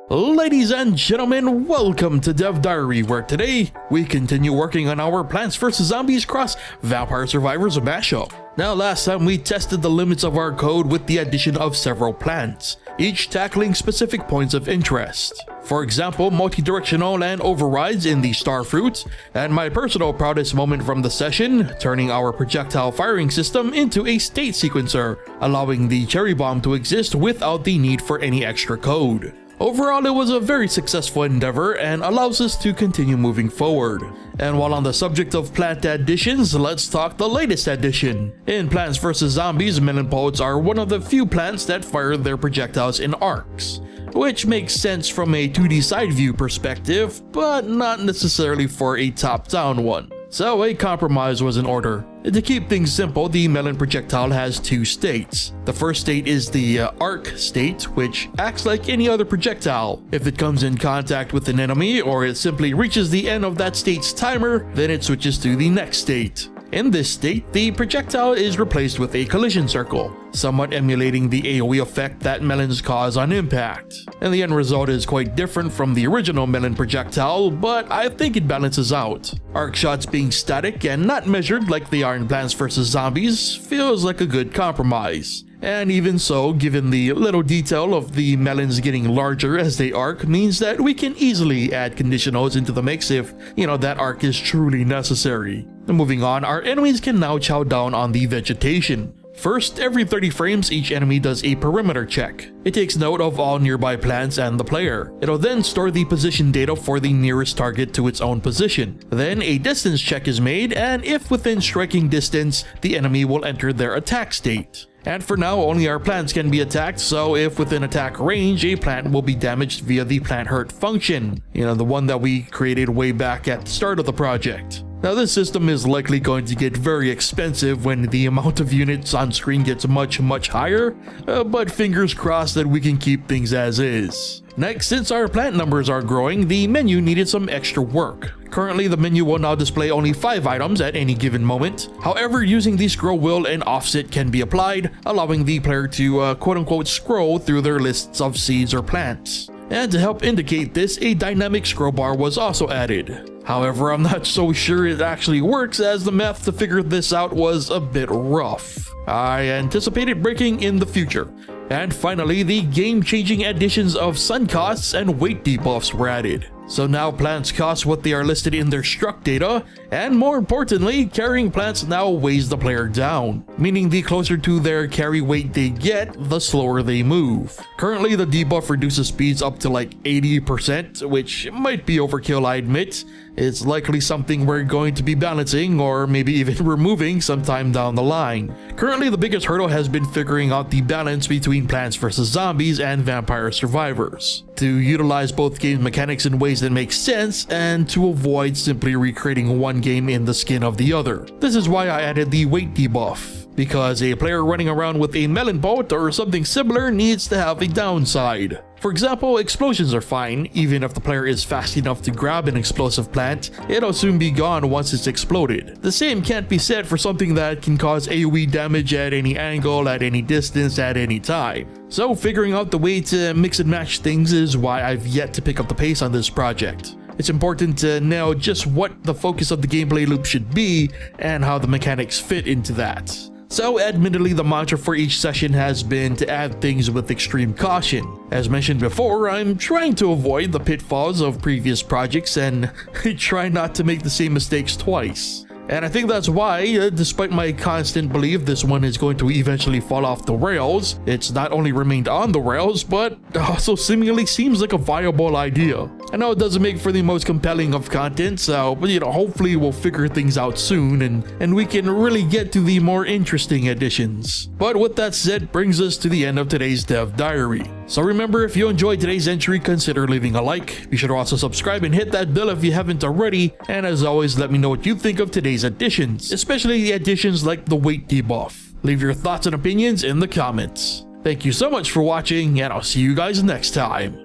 Ladies and gentlemen, welcome to Dev Diary, where today we continue working on our Plants vs. Zombies Cross Vampire Survivors mashup. Now, last time we tested the limits of our code with the addition of several plants, each tackling specific points of interest. For example, multi-directional and overrides in the starfruit, and my personal proudest moment from the session, turning our projectile firing system into a state sequencer, allowing the cherry bomb to exist without the need for any extra code. Overall, it was a very successful endeavor and allows us to continue moving forward. And while on the subject of plant additions, let's talk the latest addition. In Plants vs. Zombies, melon pods are one of the few plants that fire their projectiles in arcs, which makes sense from a 2D side view perspective, but not necessarily for a top-down one. So a compromise was in order. To keep things simple, the melon projectile has two states. The first state is the arc state, which acts like any other projectile. If it comes in contact with an enemy or it simply reaches the end of that state's timer, then it switches to the next state. In this state, the projectile is replaced with a collision circle, somewhat emulating the AoE effect that melons cause on impact. And the end result is quite different from the original melon projectile, but I think it balances out. Arc shots being static and not measured like they are in Plants vs. Zombies feels like a good compromise. And even so, given the little detail of the melons getting larger as they arc means that we can easily add conditionals into the mix if, that arc is truly necessary. Moving on, our enemies can now chow down on the vegetation. First, every 30 frames, each enemy does a perimeter check. It takes note of all nearby plants and the player. It'll then store the position data for the nearest target to its own position. Then a distance check is made, and if within striking distance, the enemy will enter their attack state. And for now, only our plants can be attacked, so if within attack range, a plant will be damaged via the plant hurt function. The one that we created way back at the start of the project. Now, this system is likely going to get very expensive when the amount of units on screen gets much higher, but fingers crossed that we can keep things as is. Next, since our plant numbers are growing, the menu needed some extra work. Currently, the menu will now display only 5 items at any given moment. However, using the scroll wheel, an offset can be applied, allowing the player to quote-unquote scroll through their lists of seeds or plants. And to help indicate this, a dynamic scroll bar was also added. However, I'm not so sure it actually works, as the math to figure this out was a bit rough. I anticipate it breaking in the future. And finally, the game-changing additions of sun costs and weight debuffs were added. So now plants cost what they are listed in their struct data, and more importantly, carrying plants now weighs the player down, meaning the closer to their carry weight they get, the slower they move. Currently, the debuff reduces speeds up to like 80%, which might be overkill, I admit. It's likely something we're going to be balancing or maybe even removing sometime down the line. Currently, the biggest hurdle has been figuring out the balance between Plants vs. Zombies and Vampire Survivors, to utilize both game mechanics in ways that make sense and to avoid simply recreating one game in the skin of the other. This is why I added the weight debuff, because a player running around with a melon boat or something similar needs to have a downside. For example, explosions are fine. Even if the player is fast enough to grab an explosive plant, it'll soon be gone once it's exploded. The same can't be said for something that can cause AoE damage at any angle, at any distance, at any time. So figuring out the way to mix and match things is why I've yet to pick up the pace on this project. It's important to know just what the focus of the gameplay loop should be and how the mechanics fit into that. So admittedly, the mantra for each session has been to add things with extreme caution. As mentioned before, I'm trying to avoid the pitfalls of previous projects and try not to make the same mistakes twice. And I think that's why, despite my constant belief this one is going to eventually fall off the rails, it's not only remained on the rails, but also seemingly seems like a viable idea. I know it doesn't make for the most compelling of content, so hopefully we'll figure things out soon and we can really get to the more interesting additions. But with that said, brings us to the end of today's Dev Diary. So remember, if you enjoyed today's entry, consider leaving a like. Be sure to also subscribe and hit that bell if you haven't already. And as always, let me know what you think of today's additions, especially the additions like the weight debuff. Leave your thoughts and opinions in the comments. Thank you so much for watching, and I'll see you guys next time.